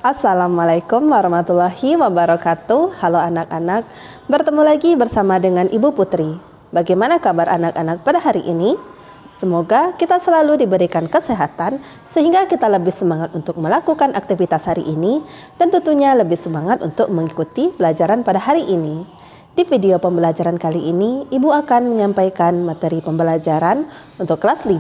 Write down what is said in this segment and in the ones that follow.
Assalamualaikum warahmatullahi wabarakatuh. Halo anak-anak, bertemu lagi bersama dengan Ibu Putri. Bagaimana kabar anak-anak pada hari ini? Semoga kita selalu diberikan kesehatan sehingga kita lebih semangat untuk melakukan aktivitas hari ini dan tentunya lebih semangat untuk mengikuti pelajaran pada hari ini. Di video pembelajaran kali ini, Ibu akan menyampaikan materi pembelajaran untuk kelas 5,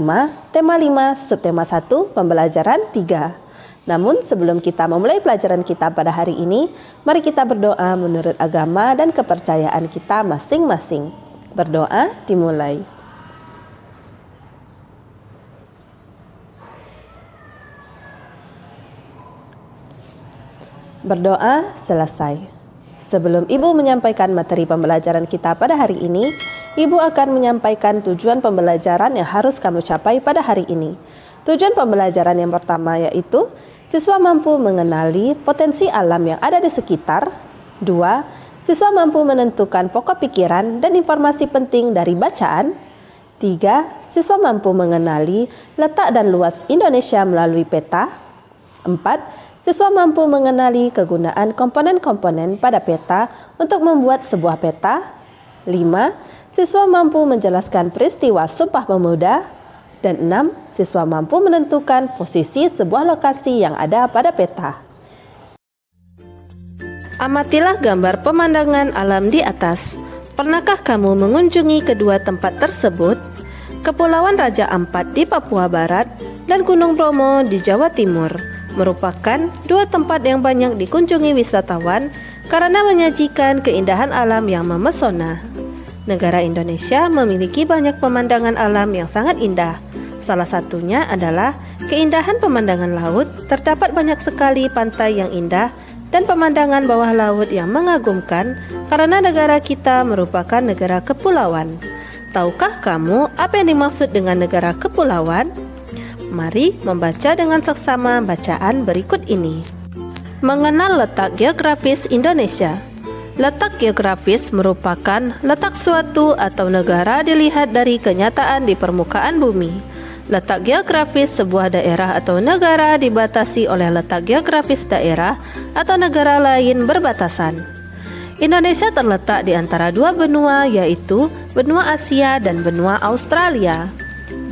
tema 5, subtema 1, pembelajaran 3. Namun sebelum kita memulai pelajaran kita pada hari ini, mari kita berdoa menurut agama dan kepercayaan kita masing-masing. Berdoa dimulai. Berdoa selesai. Sebelum Ibu menyampaikan materi pembelajaran kita pada hari ini, Ibu akan menyampaikan tujuan pembelajaran yang harus kamu capai pada hari ini. Tujuan pembelajaran yang pertama yaitu siswa mampu mengenali potensi alam yang ada di sekitar. 2. Siswa mampu menentukan pokok pikiran dan informasi penting dari bacaan. 3. Siswa mampu mengenali letak dan luas Indonesia melalui peta. 4. Siswa mampu mengenali kegunaan komponen-komponen pada peta untuk membuat sebuah peta. 5. Siswa mampu menjelaskan peristiwa Sumpah Pemuda. Dan 6. Siswa mampu menentukan posisi sebuah lokasi yang ada pada peta. Amatilah gambar pemandangan alam di atas. Pernahkah kamu mengunjungi kedua tempat tersebut? Kepulauan Raja Ampat di Papua Barat dan Gunung Bromo di Jawa Timur merupakan dua tempat yang banyak dikunjungi wisatawan karena menyajikan keindahan alam yang memesona. Negara Indonesia memiliki banyak pemandangan alam yang sangat indah. Salah satunya adalah keindahan pemandangan laut. Terdapat banyak sekali pantai yang indah dan pemandangan bawah laut yang mengagumkan karena negara kita merupakan negara kepulauan. Tahukah kamu apa yang dimaksud dengan negara kepulauan? Mari membaca dengan seksama bacaan berikut ini. Mengenal letak geografis Indonesia. Letak geografis merupakan letak suatu atau negara dilihat dari kenyataan di permukaan bumi. Letak geografis sebuah daerah atau negara dibatasi oleh letak geografis daerah atau negara lain berbatasan. Indonesia terletak di antara dua benua, yaitu benua Asia dan benua Australia.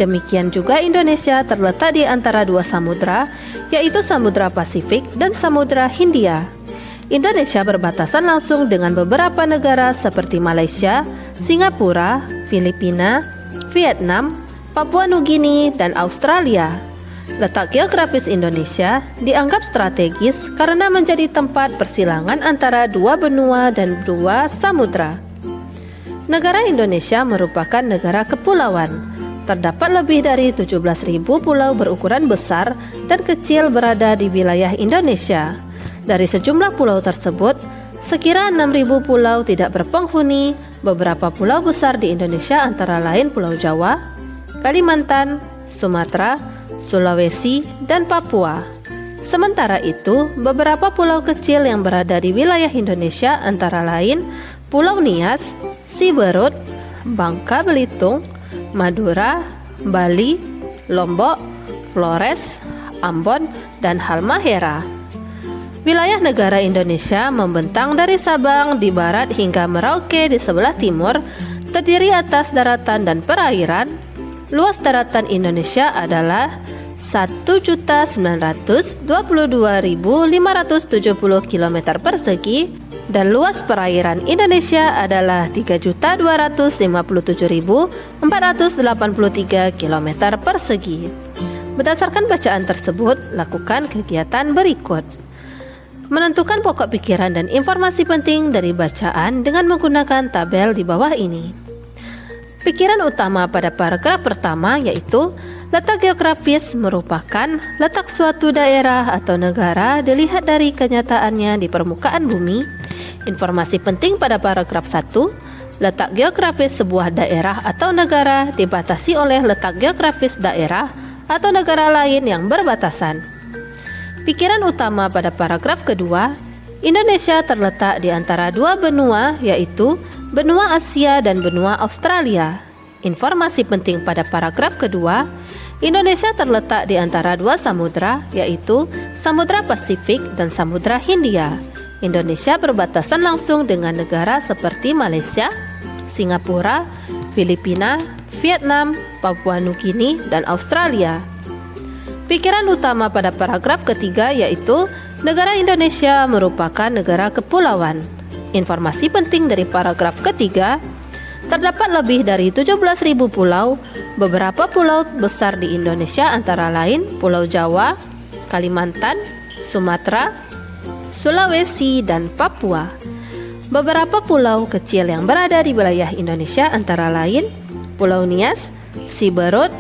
Demikian juga Indonesia terletak di antara dua samudra, yaitu Samudra Pasifik dan Samudra Hindia. Indonesia berbatasan langsung dengan beberapa negara seperti Malaysia, Singapura, Filipina, Vietnam, Papua Nugini, dan Australia. Letak geografis Indonesia dianggap strategis karena menjadi tempat persilangan antara dua benua dan dua samudra. Negara Indonesia merupakan negara kepulauan. Terdapat lebih dari 17.000 pulau berukuran besar dan kecil berada di wilayah Indonesia. Dari sejumlah pulau tersebut, sekira 6.000 pulau tidak berpenghuni. Beberapa pulau besar di Indonesia antara lain Pulau Jawa, Kalimantan, Sumatera, Sulawesi, dan Papua. Sementara itu, beberapa pulau kecil yang berada di wilayah Indonesia antara lain Pulau Nias, Siberut, Bangka Belitung, Madura, Bali, Lombok, Flores, Ambon, dan Halmahera. Wilayah negara Indonesia membentang dari Sabang di barat hingga Merauke di sebelah timur, terdiri atas daratan dan perairan. Luas daratan Indonesia adalah 1.922.570 km persegi dan luas perairan Indonesia adalah 3.257.483 km persegi. Berdasarkan bacaan tersebut, lakukan kegiatan berikut. Menentukan pokok pikiran dan informasi penting dari bacaan dengan menggunakan tabel di bawah ini. Pikiran utama pada paragraf pertama yaitu letak geografis merupakan letak suatu daerah atau negara dilihat dari kenyataannya di permukaan bumi. Informasi penting pada paragraf 1, letak geografis sebuah daerah atau negara dibatasi oleh letak geografis daerah atau negara lain yang berbatasan. Pikiran utama pada paragraf kedua, Indonesia terletak di antara dua benua, yaitu benua Asia dan benua Australia. Informasi penting pada paragraf kedua, Indonesia terletak di antara dua samudra, yaitu Samudra Pasifik, dan Samudra Hindia. Indonesia berbatasan langsung dengan negara seperti Malaysia, Singapura, Filipina, Vietnam, Papua Nugini, dan Australia. Pikiran utama pada paragraf ketiga yaitu negara Indonesia merupakan negara kepulauan. Informasi penting dari paragraf ketiga, terdapat lebih dari 17.000 pulau. Beberapa pulau besar di Indonesia antara lain Pulau Jawa, Kalimantan, Sumatera, Sulawesi, dan Papua. Beberapa pulau kecil yang berada di wilayah Indonesia antara lain Pulau Nias, Siberut,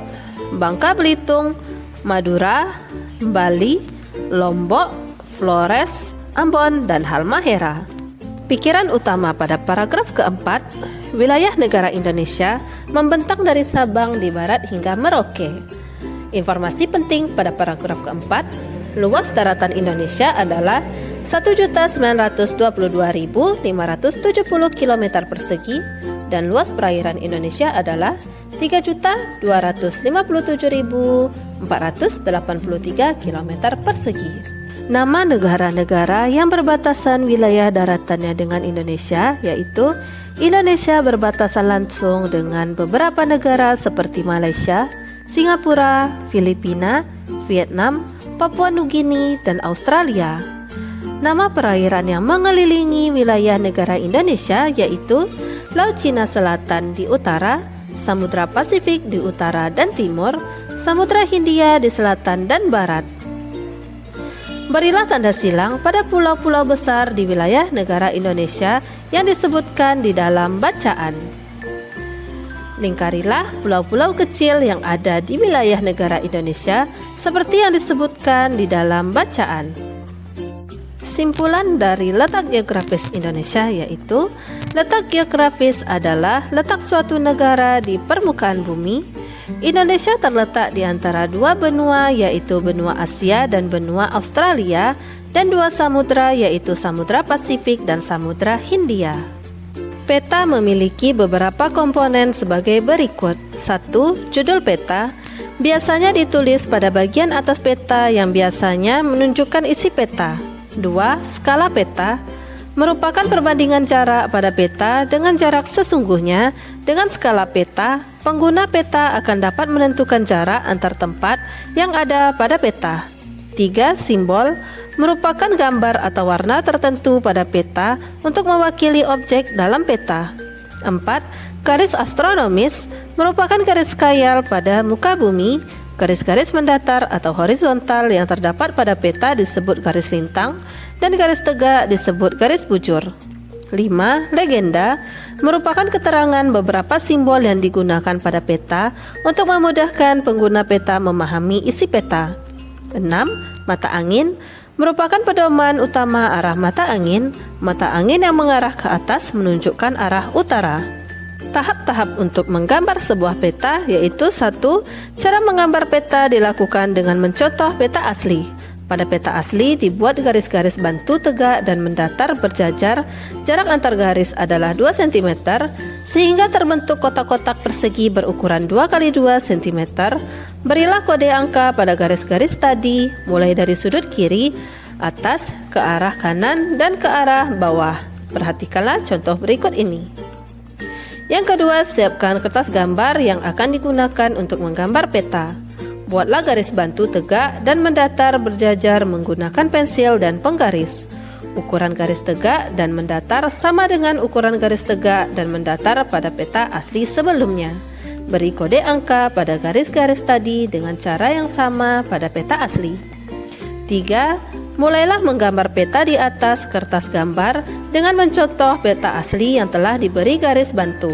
Bangka Belitung, Madura, Bali, Lombok, Flores, Ambon, dan Halmahera. Pikiran utama pada paragraf keempat, wilayah negara Indonesia membentang dari Sabang di barat hingga Merauke. Informasi penting pada paragraf keempat, luas daratan Indonesia adalah 1.922.570 km persegi dan luas perairan Indonesia adalah 3.257.483 km persegi. Nama negara-negara yang berbatasan wilayah daratannya dengan Indonesia yaitu Indonesia berbatasan langsung dengan beberapa negara seperti Malaysia, Singapura, Filipina, Vietnam, Papua Nugini, dan Australia. Nama perairan yang mengelilingi wilayah negara Indonesia yaitu Laut Cina Selatan di utara, Samudra Pasifik di utara dan timur, Samudra Hindia di selatan dan barat. Berilah tanda silang pada pulau-pulau besar di wilayah negara Indonesia yang disebutkan di dalam bacaan. Lingkarilah pulau-pulau kecil yang ada di wilayah negara Indonesia seperti yang disebutkan di dalam bacaan. Simpulan dari letak geografis Indonesia yaitu letak geografis adalah letak suatu negara di permukaan bumi. Indonesia terletak di antara dua benua yaitu benua Asia dan benua Australia dan dua samudra yaitu Samudra Pasifik dan Samudra Hindia. Peta memiliki beberapa komponen sebagai berikut. 1. Judul peta biasanya ditulis pada bagian atas peta yang biasanya menunjukkan isi peta. 2. Skala peta merupakan perbandingan jarak pada peta dengan jarak sesungguhnya. Dengan skala peta, pengguna peta akan dapat menentukan jarak antar tempat yang ada pada peta. 3. Simbol merupakan gambar atau warna tertentu pada peta untuk mewakili objek dalam peta. 4. Garis astronomis merupakan garis khayal pada muka bumi. Garis-garis mendatar atau horizontal yang terdapat pada peta disebut garis lintang dan garis tegak disebut garis bujur. 5. Legenda merupakan keterangan beberapa simbol yang digunakan pada peta untuk memudahkan pengguna peta memahami isi peta. 6. Mata angin merupakan pedoman utama arah mata angin. Mata angin yang mengarah ke atas menunjukkan arah utara. Tahap-tahap untuk menggambar sebuah peta yaitu 1. Cara menggambar peta dilakukan dengan mencontoh peta asli. Pada peta asli dibuat garis-garis bantu tegak dan mendatar berjajar. Jarak antar garis adalah 2 cm sehingga terbentuk kotak-kotak persegi berukuran 2 x 2 cm. Berilah kode angka pada garis-garis tadi mulai dari sudut kiri, atas, ke arah kanan, dan ke arah bawah. Perhatikanlah contoh berikut ini. Yang kedua, siapkan kertas gambar yang akan digunakan untuk menggambar peta. Buatlah garis bantu tegak dan mendatar berjajar menggunakan pensil dan penggaris. Ukuran garis tegak dan mendatar sama dengan ukuran garis tegak dan mendatar pada peta asli sebelumnya. Beri kode angka pada garis-garis tadi dengan cara yang sama pada peta asli. 3. Mulailah menggambar peta di atas kertas gambar dengan mencontoh peta asli yang telah diberi garis bantu.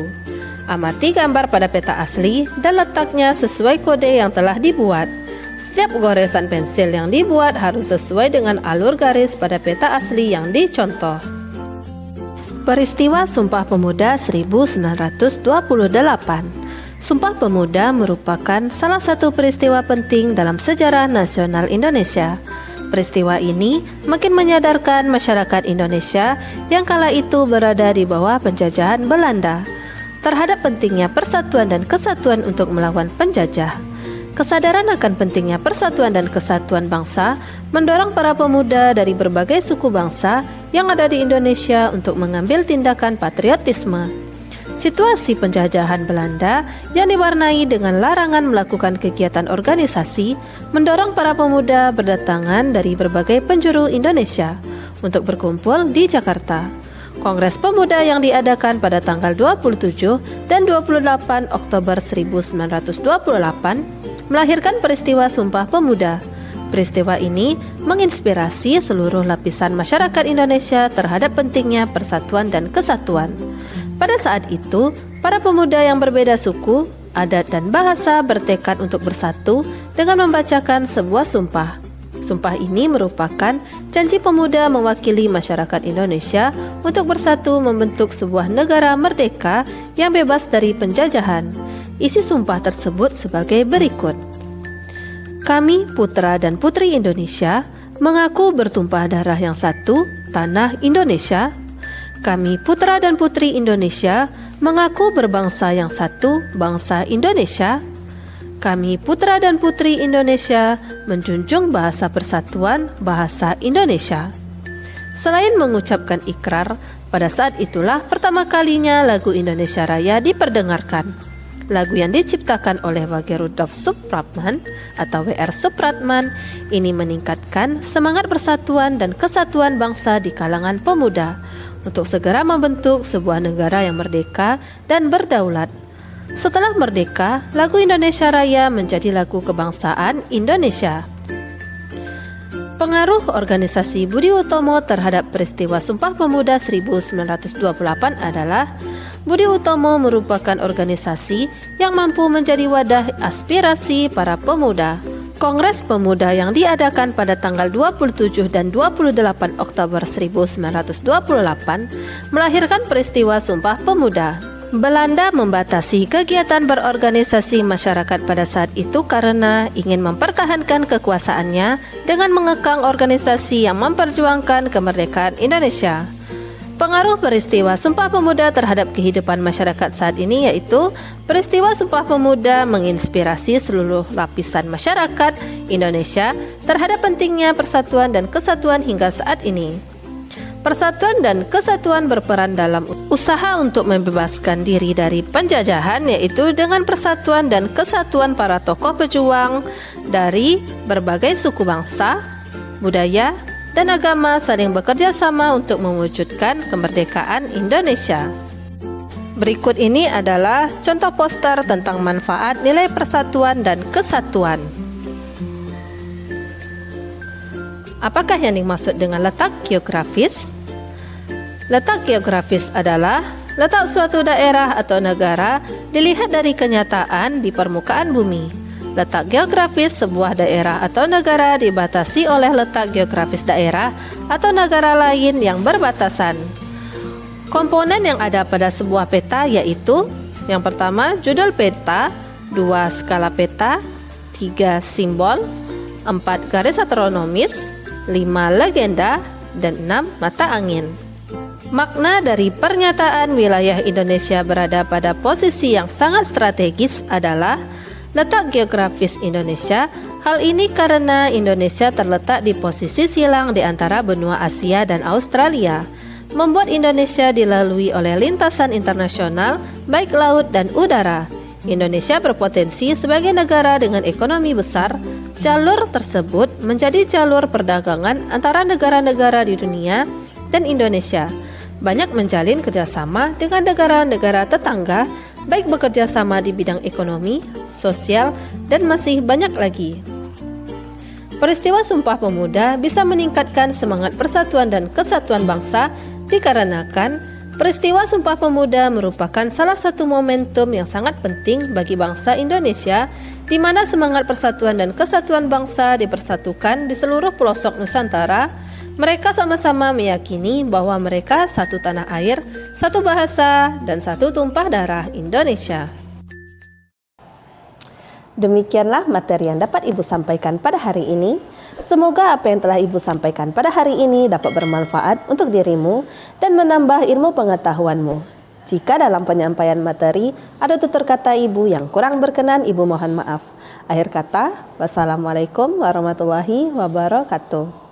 Amati gambar pada peta asli dan letaknya sesuai kode yang telah dibuat. Setiap goresan pensil yang dibuat harus sesuai dengan alur garis pada peta asli yang dicontoh. Peristiwa Sumpah Pemuda 1928. Sumpah Pemuda merupakan salah satu peristiwa penting dalam sejarah nasional Indonesia. Peristiwa ini makin menyadarkan masyarakat Indonesia yang kala itu berada di bawah penjajahan Belanda terhadap pentingnya persatuan dan kesatuan untuk melawan penjajah. Kesadaran akan pentingnya persatuan dan kesatuan bangsa mendorong para pemuda dari berbagai suku bangsa yang ada di Indonesia untuk mengambil tindakan patriotisme. Situasi penjajahan Belanda yang diwarnai dengan larangan melakukan kegiatan organisasi mendorong para pemuda berdatangan dari berbagai penjuru Indonesia untuk berkumpul di Jakarta. Kongres Pemuda yang diadakan pada tanggal 27 dan 28 Oktober 1928 melahirkan peristiwa Sumpah Pemuda. Peristiwa ini menginspirasi seluruh lapisan masyarakat Indonesia terhadap pentingnya persatuan dan kesatuan. Pada saat itu, para pemuda yang berbeda suku, adat dan bahasa bertekad untuk bersatu dengan membacakan sebuah sumpah. Sumpah ini merupakan janji pemuda mewakili masyarakat Indonesia untuk bersatu membentuk sebuah negara merdeka yang bebas dari penjajahan. Isi sumpah tersebut sebagai berikut. Kami, putra dan putri Indonesia, mengaku bertumpah darah yang satu, tanah Indonesia. Kami, putra dan putri Indonesia, mengaku berbangsa yang satu, bangsa Indonesia. Kami, putra dan putri Indonesia, menjunjung bahasa persatuan, bahasa Indonesia. Selain mengucapkan ikrar, pada saat itulah pertama kalinya lagu Indonesia Raya diperdengarkan. Lagu yang diciptakan oleh Wage Rudolf Supratman atau W.R. Supratman ini meningkatkan semangat persatuan dan kesatuan bangsa di kalangan pemuda untuk segera membentuk sebuah negara yang merdeka dan berdaulat. Setelah merdeka, lagu Indonesia Raya menjadi lagu kebangsaan Indonesia. Pengaruh organisasi Budi Utomo terhadap peristiwa Sumpah Pemuda 1928 adalah Budi Utomo merupakan organisasi yang mampu menjadi wadah aspirasi para pemuda. Kongres Pemuda yang diadakan pada tanggal 27 dan 28 Oktober 1928 melahirkan peristiwa Sumpah Pemuda. Belanda membatasi kegiatan berorganisasi masyarakat pada saat itu karena ingin mempertahankan kekuasaannya dengan mengekang organisasi yang memperjuangkan kemerdekaan Indonesia. Pengaruh peristiwa Sumpah Pemuda terhadap kehidupan masyarakat saat ini yaitu peristiwa Sumpah Pemuda menginspirasi seluruh lapisan masyarakat Indonesia terhadap pentingnya persatuan dan kesatuan hingga saat ini. Persatuan dan kesatuan berperan dalam usaha untuk membebaskan diri dari penjajahan yaitu dengan persatuan dan kesatuan para tokoh pejuang dari berbagai suku bangsa, budaya, dan agama saling bekerja sama untuk mewujudkan kemerdekaan Indonesia. Berikut ini adalah contoh poster tentang manfaat nilai persatuan dan kesatuan. Apakah yang dimaksud dengan letak geografis? Letak geografis adalah letak suatu daerah atau negara dilihat dari kenyataan di permukaan bumi. Letak geografis sebuah daerah atau negara dibatasi oleh letak geografis daerah atau negara lain yang berbatasan. Komponen yang ada pada sebuah peta yaitu yang pertama judul peta, 2 skala peta, 3 simbol, 4 garis astronomis, 5 legenda, dan 6 mata angin. Makna dari pernyataan wilayah Indonesia berada pada posisi yang sangat strategis adalah letak geografis Indonesia. Hal ini karena Indonesia terletak di posisi silang di antara benua Asia dan Australia, membuat Indonesia dilalui oleh lintasan internasional baik laut dan udara. Indonesia berpotensi sebagai negara dengan ekonomi besar. Jalur tersebut menjadi jalur perdagangan antara negara-negara di dunia dan Indonesia. Banyak menjalin kerjasama dengan negara-negara tetangga, baik bekerja sama di bidang ekonomi, sosial, dan masih banyak lagi. Peristiwa Sumpah Pemuda bisa meningkatkan semangat persatuan dan kesatuan bangsa dikarenakan peristiwa Sumpah Pemuda merupakan salah satu momentum yang sangat penting bagi bangsa Indonesia, di mana semangat persatuan dan kesatuan bangsa dipersatukan di seluruh pelosok Nusantara. Mereka sama-sama meyakini bahwa mereka satu tanah air, satu bahasa, dan satu tumpah darah Indonesia. Demikianlah materi yang dapat Ibu sampaikan pada hari ini. Semoga apa yang telah Ibu sampaikan pada hari ini dapat bermanfaat untuk dirimu dan menambah ilmu pengetahuanmu. Jika dalam penyampaian materi ada tutur kata Ibu yang kurang berkenan, Ibu mohon maaf. Akhir kata, wassalamualaikum warahmatullahi wabarakatuh.